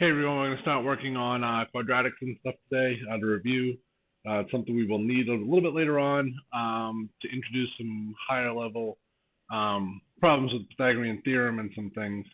Hey everyone, we're going to start working on quadratics and stuff today to review. It's something we will need a little bit later on to introduce some higher level problems with the Pythagorean theorem and some things.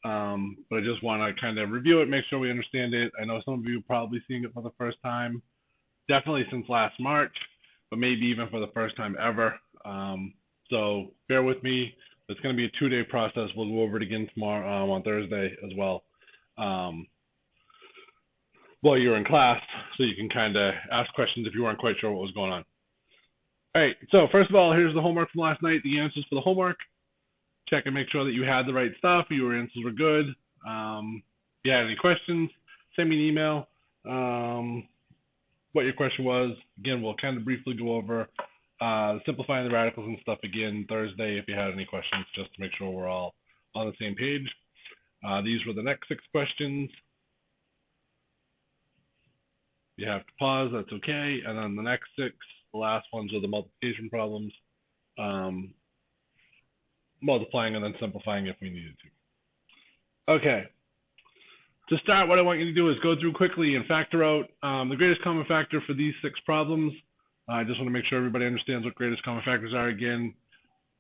But I just want to kind of review it, make sure we understand it. I know some of you are probably seeing it for the first time, definitely since last March, but maybe even for the first time ever. So bear with me. It's going to be a 2-day process. We'll go over it again tomorrow on Thursday as well. While you're in class, so you can kind of ask questions if you weren't quite sure what was going on. All right, so first of all, here's the homework from last night, the answers for the homework. Check and make sure that you had the right stuff, your answers were good. If you had any questions, send me an email. What your question was. Again, we'll kind of briefly go over simplifying the radicals and stuff again Thursday if you had any questions, just to make sure we're all on the same page. These were the next 6 questions. You have to pause, that's okay. And then the next 6, the last ones are the multiplication problems. Multiplying and then simplifying if we needed to. Okay. To start, what I want you to do is go through quickly and factor out the greatest common factor for these 6 problems. I just want to make sure everybody understands what greatest common factors are again,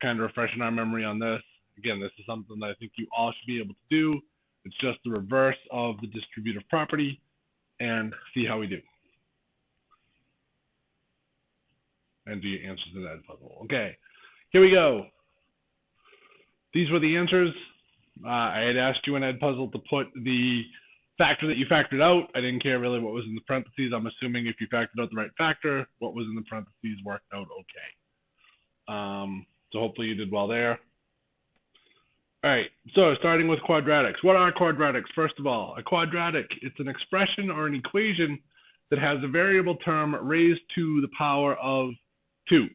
kind of refreshing our memory on this. Again, this is something that I think you all should be able to do. It's just the reverse of the distributive property, and see how we do. And do your answers to that puzzle. Okay, here we go. These were the answers. I had asked you in Edpuzzle to put the factor that you factored out. I didn't care really what was in the parentheses. I'm assuming if you factored out the right factor, what was in the parentheses worked out okay. So hopefully you did well there. All right, so starting with quadratics. What are quadratics? First of all, a quadratic, it's an expression or an equation that has a variable term raised to the power of 2.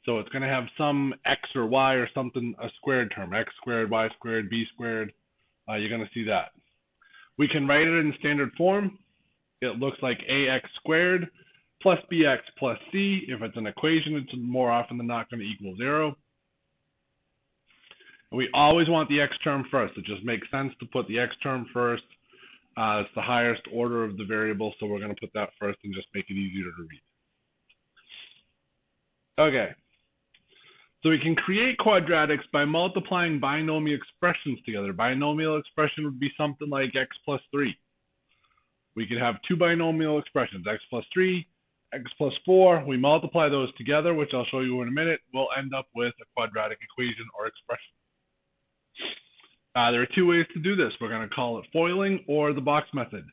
So it's going to have some x or y or something, a squared term, x squared, y squared, b squared. You're going to see that. We can write it in standard form. It looks like ax squared plus bx plus c. If it's an equation, it's more often than not going to equal 0. We always want the x term first. It just makes sense to put the x term first. It's the highest order of the variable, so we're going to put that first and just make it easier to read. Okay. So we can create quadratics by multiplying binomial expressions together. Binomial expression would be something like x plus 3. We could have 2 binomial expressions, x plus 3, x plus 4. We multiply those together, which I'll show you in a minute. We'll end up with a quadratic equation or expression. There are 2 ways to do this. We're going to call it foiling or the box method.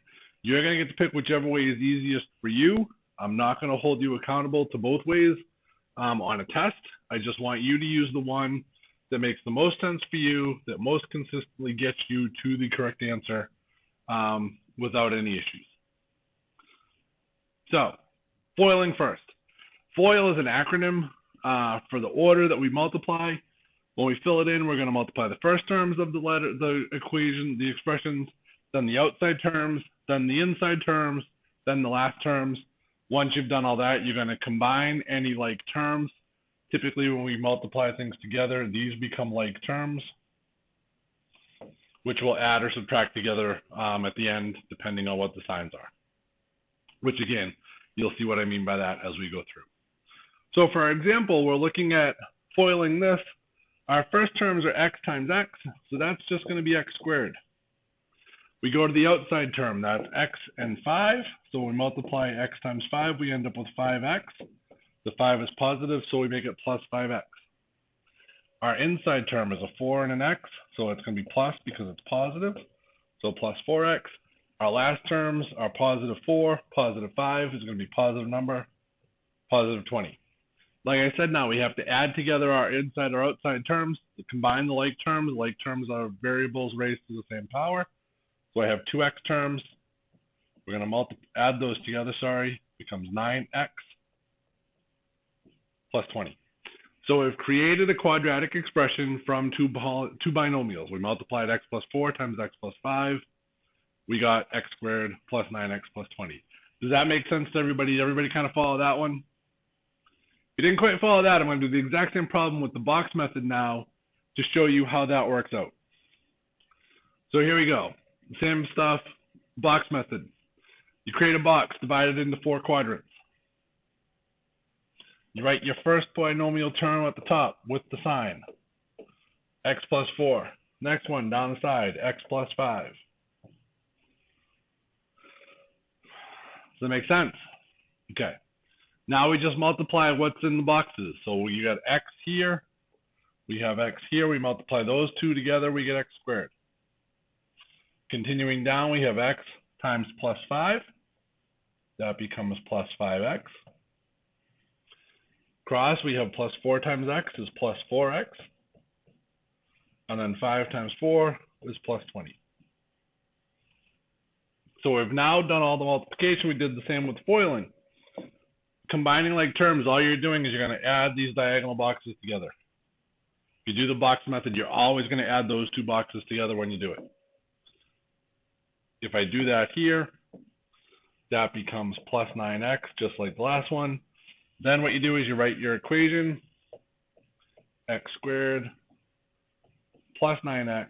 You're going to get to pick whichever way is easiest for you. I'm not going to hold you accountable to both ways on a test. I just want you to use the one that makes the most sense for you, that most consistently gets you to the correct answer without any issues. So, foiling first. FOIL is an acronym for the order that we multiply. When we fill it in, we're going to multiply the first terms of the equation, the expressions, then the outside terms, then the inside terms, then the last terms. Once you've done all that, you're going to combine any like terms. Typically, when we multiply things together, these become like terms, which we'll add or subtract together at the end, depending on what the signs are. Which, again, you'll see what I mean by that as we go through. So, for example, we're looking at foiling this. Our first terms are x times x, so that's just going to be x squared. We go to the outside term, that's x and 5. So when we multiply x times 5, we end up with 5x. The 5 is positive, so we make it plus 5x. Our inside term is a 4 and an x, so it's going to be plus because it's positive, so plus 4x. Our last terms are positive 4, positive 5 is going to be positive number, positive 20. Like I said, now we have to add together our inside or outside terms to combine the like terms. Like terms are variables raised to the same power. So I have 2x terms. We're going to add those together, becomes 9x plus 20. So we've created a quadratic expression from two binomials. We multiplied x plus 4 times x plus 5. We got x squared plus 9x plus 20. Does that make sense to everybody? Everybody kind of follow that one? If you didn't quite follow that, I'm going to do the exact same problem with the box method now to show you how that works out. So here we go. Same stuff, box method. You create a box, divide it into 4 quadrants. You write your first binomial term at the top with the sign, x plus 4. Next one down the side, x plus 5. Does that make sense? Okay. Now we just multiply what's in the boxes. So you got x here, we have x here, we multiply those two together, we get x squared. Continuing down, we have x times plus 5. That becomes plus 5x. Cross, we have plus 4 times x is plus 4x. And then 5 times 4 is plus 20. So we've now done all the multiplication. We did the same with foiling. Combining like terms, all you're doing is you're going to add these diagonal boxes together. If you do the box method, you're always going to add those 2 boxes together when you do it. If I do that here, that becomes plus 9x, just like the last one. Then what you do is you write your equation, x squared plus 9x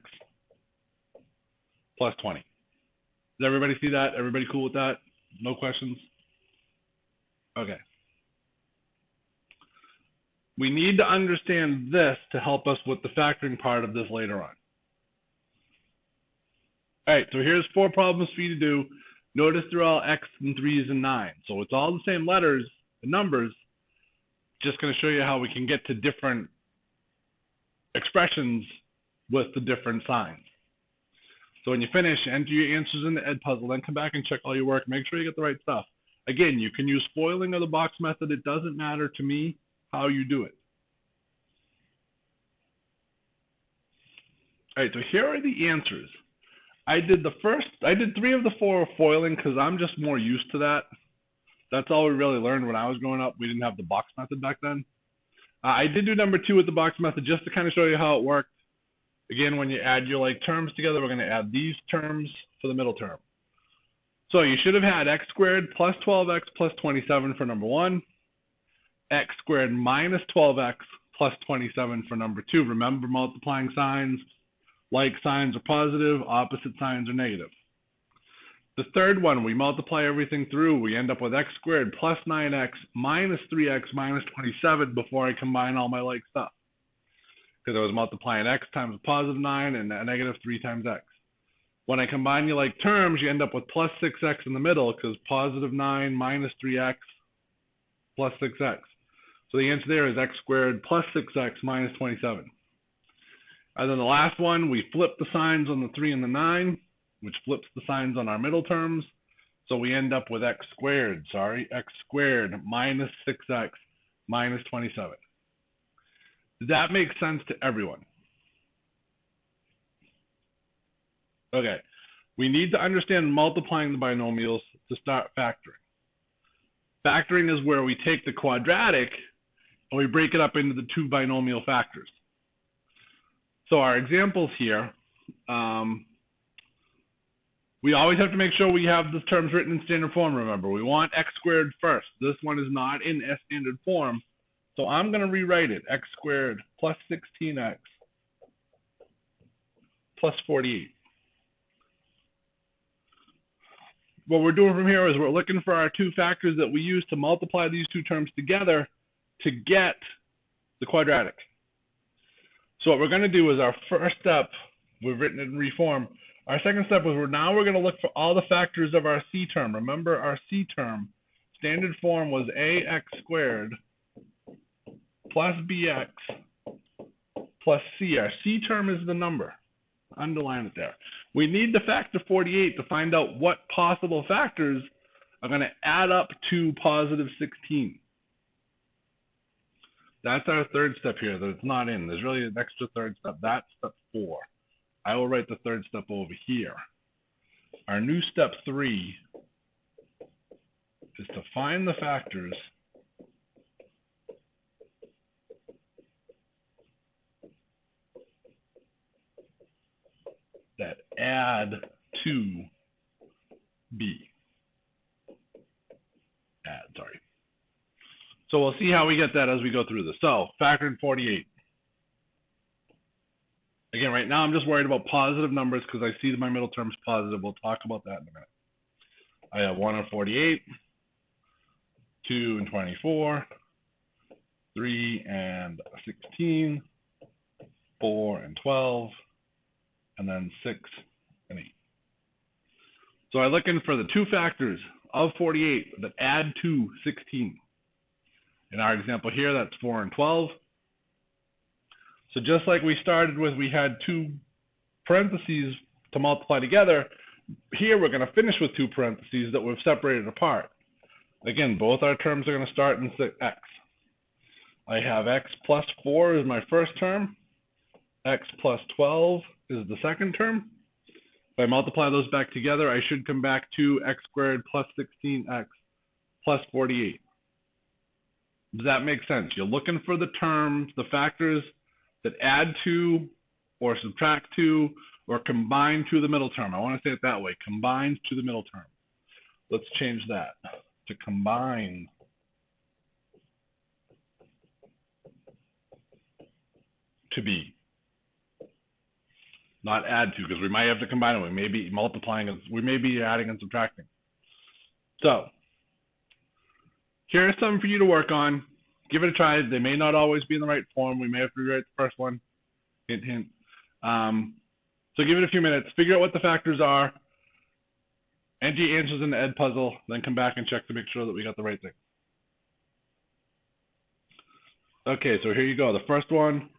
plus 20. Does everybody see that? Everybody cool with that? No questions? Okay. We need to understand this to help us with the factoring part of this later on. All right, so here's 4 problems for you to do. Notice they're all x and 3's and 9. So it's all the same letters and numbers. Just going to show you how we can get to different expressions with the different signs. So when you finish, enter your answers in the Edpuzzle, then come back and check all your work. Make sure you get the right stuff. Again, you can use foiling or the box method. It doesn't matter to me how you do it. All right, so here are the answers. I did 3 of the 4 foiling because I'm just more used to that. That's all we really learned when I was growing up. We didn't have the box method back then. I did do number 2 with the box method just to kind of show you how it worked. Again, when you add your like terms together, we're going to add these terms for the middle term. So you should have had x squared plus 12x plus 27 for number 1, x squared minus 12x plus 27 for number 2. Remember multiplying signs. Like signs are positive, opposite signs are negative. The third one, we multiply everything through. We end up with x squared plus 9x minus 3x minus 27 before I combine all my like stuff. Because I was multiplying x times a positive 9 and a negative 3 times x. When I combine your like terms, you end up with plus 6x in the middle because positive 9 minus 3x plus 6x. So the answer there is x squared plus 6x minus 27. And then the last one, we flip the signs on the 3 and the 9, which flips the signs on our middle terms. So we end up with x squared minus 6x minus 27. Does that make sense to everyone? Okay. We need to understand multiplying the binomials to start factoring. Factoring is where we take the quadratic and we break it up into the 2 binomial factors. So our examples here, we always have to make sure we have the terms written in standard form, remember. We want x squared first. This one is not in a standard form. So I'm going to rewrite it, x squared plus 16x plus 48. What we're doing from here is we're looking for our 2 factors that we use to multiply these 2 terms together to get the quadratic. So what we're going to do is our first step, we've written it in reform. Our second step is we're going to look for all the factors of our C term. Remember our C term, standard form was ax squared plus bx plus c. Our C term is the number. Underline it there. We need the factor 48 to find out what possible factors are going to add up to positive 16. That's our third step here that it's not in. There's really an extra third step. That's step 4. I will write the third step over here. Our new step 3 is to find the factors that add to B. Sorry. So we'll see how we get that as we go through this. So factor in 48. Again, again, right now I'm just worried about positive numbers because I see my middle term is positive. We'll talk about that in a minute. I have 1 and 48, 2 and 24, 3 and 16, 4 and 12, and then 6 and 8. So I'm looking for the two factors of 48 that add to 16. In our example here, that's 4 and 12. So just like we started with, we had two parentheses to multiply together. Here we're going to finish with two parentheses that we've separated apart. Again, both our terms are going to start in x. I have x plus 4 is my first term. X plus 12 is the second term. If I multiply those back together, I should come back to x squared plus 16x plus 48. Does that make sense? You're looking for the terms, the factors that add to or subtract to or combine to the middle term. I want to say it that way, combined to the middle term. Let's change that to combine to be. Not add to, because we might have to combine them. We may be multiplying, we may be adding and subtracting. So, here's something for you to work on. Give it a try. They may not always be in the right form. We may have to rewrite the first one. Hint, hint. So give it a few minutes. Figure out what the factors are. Enter your answers in the ed puzzle. Then come back and check to make sure that we got the right thing. Okay, so here you go. The first one.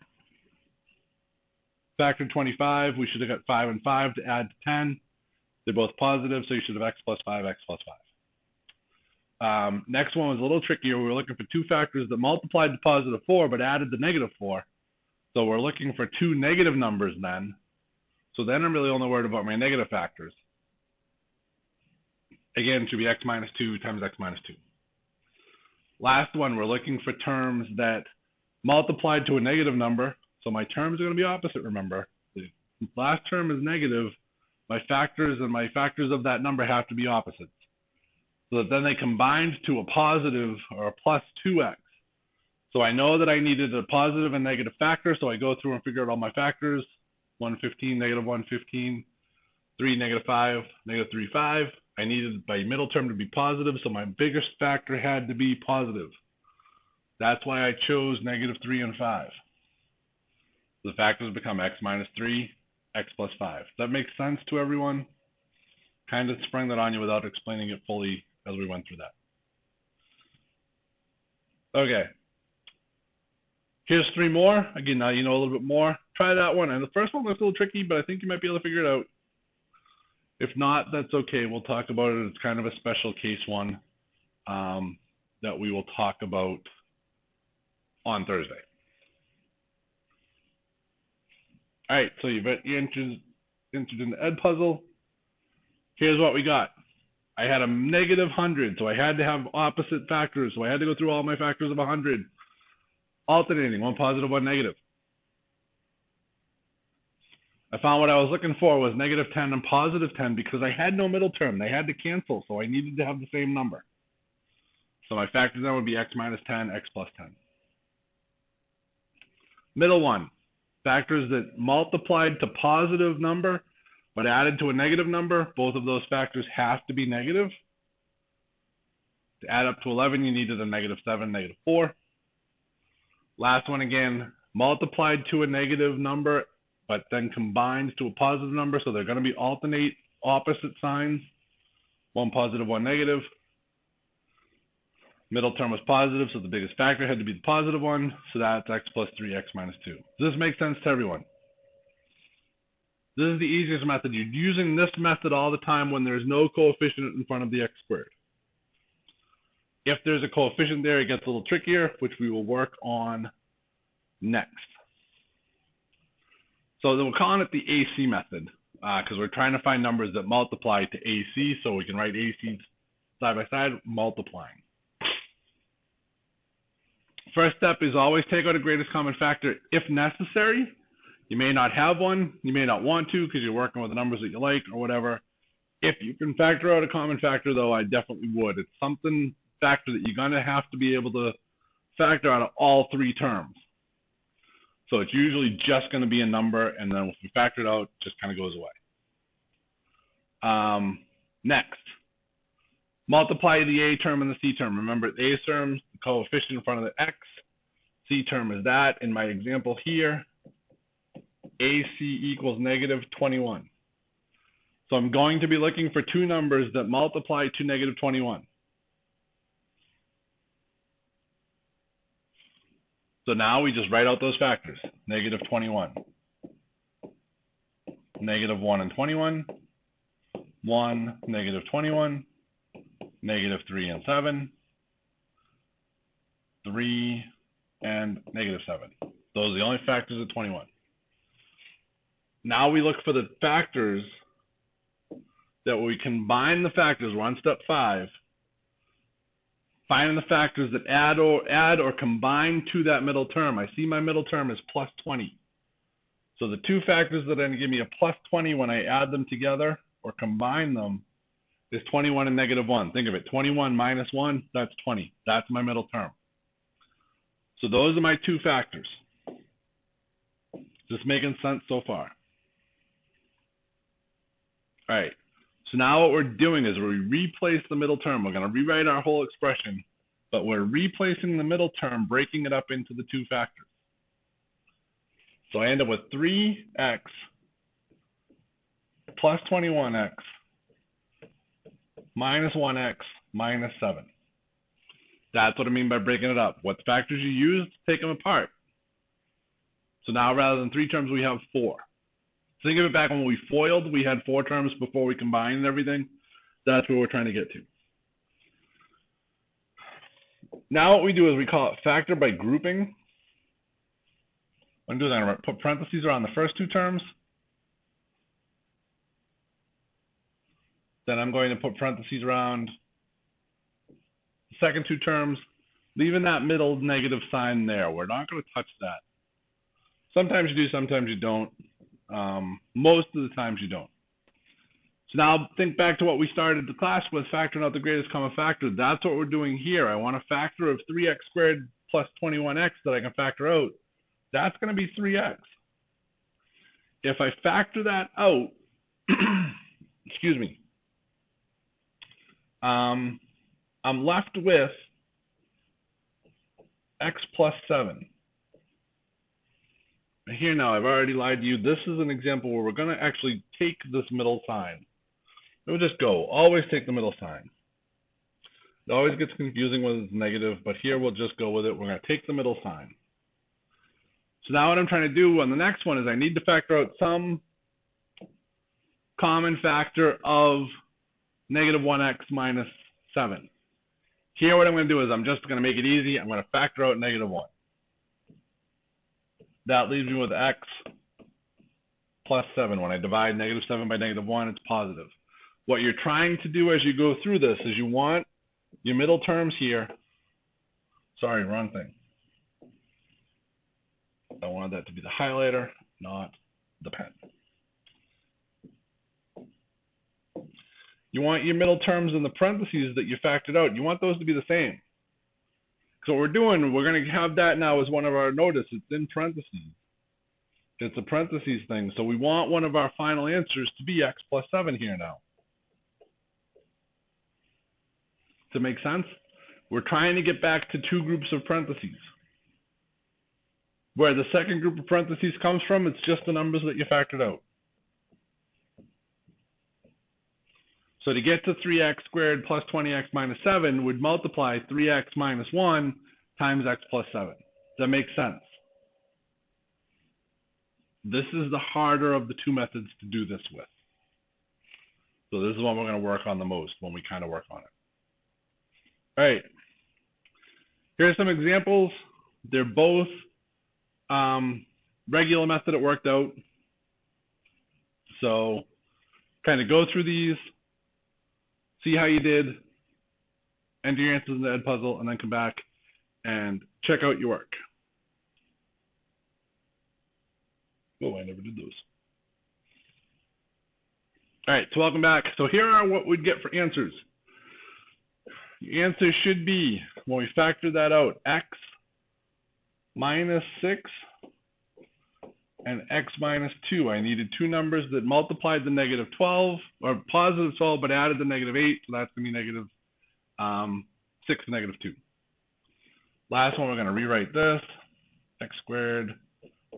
Factor 25, we should have got 5 and 5 to add to 10. They're both positive, so you should have x plus 5, x plus 5. Next one was a little trickier. We were looking for two factors that multiplied to positive 4 but added to negative 4. So we're looking for two negative numbers then. So then I'm really only worried about my negative factors. Again, it should be x minus 2 times x minus 2. Last one, we're looking for terms that multiplied to a negative number. So my terms are going to be opposite, remember. The last term is negative. My factors and my factors of that number have to be opposites. So that then they combined to a positive or a plus 2x. So I know that I needed a positive and negative factor, so I go through and figure out all my factors. 115, negative 115, 3, negative 5, negative 3, 5. I needed my middle term to be positive, so my biggest factor had to be positive. That's why I chose negative 3 and 5. The factors become x minus 3, x plus 5. Does that make sense to everyone? Kind of sprung that on you without explaining it fully as we went through that. Okay. Here's 3 more. Again, now you know a little bit more. Try that one. And the first one looks a little tricky, but I think you might be able to figure it out. If not, that's okay. We'll talk about it. It's kind of a special case one that we will talk about on Thursday. All right, so you've entered in the ed puzzle. Here's what we got. I had a negative 100, so I had to have opposite factors. So I had to go through all my factors of 100, alternating, one positive, one negative. I found what I was looking for was negative 10 and positive 10 because I had no middle term. They had to cancel, so I needed to have the same number. So my factors then would be x minus 10, x plus 10. Middle one. Factors that multiplied to positive number but added to a negative number, both of those factors have to be negative. To add up to 11, you needed a negative 7, negative 4. Last one again, multiplied to a negative number but then combined to a positive number, so they're going to be alternate opposite signs, one positive, one negative. Middle term was positive, so the biggest factor had to be the positive one, so that's x plus 3, x minus 2. Does this make sense to everyone? This is the easiest method. You're using this method all the time when there's no coefficient in front of the x squared. If there's a coefficient there, it gets a little trickier, which we will work on next. So we're calling it the AC method because we're trying to find numbers that multiply to AC, so we can write AC side by side, multiplying. First step is always take out a greatest common factor if necessary. You may not have one. You may not want to because you're working with the numbers that you like or whatever. If you can factor out a common factor, though, I definitely would. It's something factor that you're going to have to be able to factor out of all 3 terms. So it's usually just going to be a number, and then if we factor it out, it just kind of goes away. Next, multiply the a term and the c term. Remember, the a term, the coefficient in front of the x, c term is that. In my example here, AC equals negative 21. So I'm going to be looking for two numbers that multiply to negative 21. So now we just write out those factors. Negative 21, negative 1 and 21, 1, negative 21, negative 3 and 7, 3, and negative 7. Those are the only factors at 21. Now we look for the factors that we combine the factors. We're on step 5. Finding the factors that add or combine to that middle term. I see my middle term is plus 20. So the two factors that are going to give me a plus 20 when I add them together or combine them is 21 and negative 1. Think of it. 21 minus 1, that's 20. That's my middle term. So those are my two factors. Just making sense so far? All right. So now what we're doing is we replace the middle term. We're going to rewrite our whole expression, but we're replacing the middle term, breaking it up into the two factors. So I end up with 3x plus 21x minus 1x minus 7. That's what I mean by breaking it up. What factors you use, take them apart. So now rather than 3 terms, we have 4. Think of it back when we FOILed, we had 4 terms before we combined everything. That's what we're trying to get to. Now what we do is we call it factor by grouping. What I'm doing is I'm going to put parentheses around the first 2 terms. Then I'm going to put parentheses around the second 2 terms, leaving that middle negative sign there. We're not going to touch that. Sometimes you do, sometimes you don't. Most of the times you don't. So now think back to what we started the class with, factoring out the greatest common factor. That's what we're doing here. I want a factor of 3x squared plus 21x that I can factor out. That's going to be 3x. If I factor that out, excuse me, I'm left with x plus 7. Here now, I've already lied to you. This is an example where we're going to actually take this middle sign. We'll just go. Always take the middle sign. It always gets confusing when it's negative, but here we'll just go with it. We're going to take the middle sign. So now what I'm trying to do on the next one is I need to factor out some common factor of negative 1x minus 7. Here what I'm going to do is I'm just going to make it easy. I'm going to factor out negative 1. That leaves me with x plus 7. When I divide negative 7 by negative 1, it's positive. What you're trying to do as you go through this is you want your middle terms here. Sorry, wrong thing. I wanted that to be the highlighter, not the pen. You want your middle terms in the parentheses that you factored out. You want those to be the same. So what we're doing, we're going to have that now as one of our notice. It's in parentheses. It's a parentheses thing. So we want one of our final answers to be x plus 7 here now. Does it make sense? We're trying to get back to 2 groups of parentheses. Where the second group of parentheses comes from, it's just the numbers that you factored out. So to get to 3x squared plus 20x minus 7 would multiply 3x minus 1 times x plus 7. Does that make sense? This is the harder of the 2 methods to do this with. So this is what we're going to work on the most when we kind of work on it. All right. Here are some examples. They're both regular method it worked out. So kind of go through these. See how you did, enter your answers in the Edpuzzle, and then come back and check out your work. Oh, I never did those. All right, so welcome back. So here are what we'd get for answers. Your answer should be, when we factor that out, x minus 6 and x minus 2. I needed two numbers that multiplied the negative 12, or positive 12, but added the negative 8, so that's going to be negative 6 and negative 2. Last one, we're going to rewrite this. X squared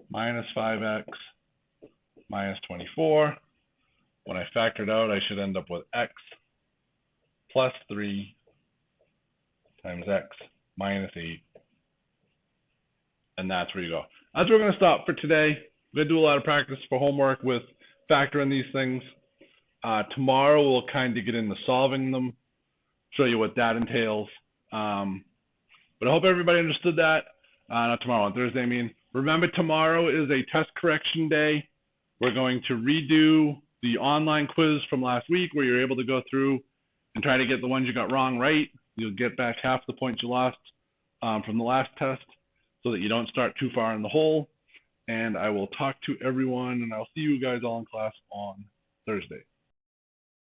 minus 5x minus 24. When I factor it out, I should end up with x plus 3 times x minus 8. And that's where you go. That's where we're going to stop for today. We're going to do a lot of practice for homework with factoring these things. Tomorrow, we'll kind of get into solving them, show you what that entails. But I hope everybody understood that. Not tomorrow, on Thursday, I mean. Remember, tomorrow is a test correction day. We're going to redo the online quiz from last week where you're able to go through and try to get the ones you got wrong right. You'll get back half the points you lost from the last test so that you don't start too far in the hole. And I will talk to everyone, and I'll see you guys all in class on Thursday.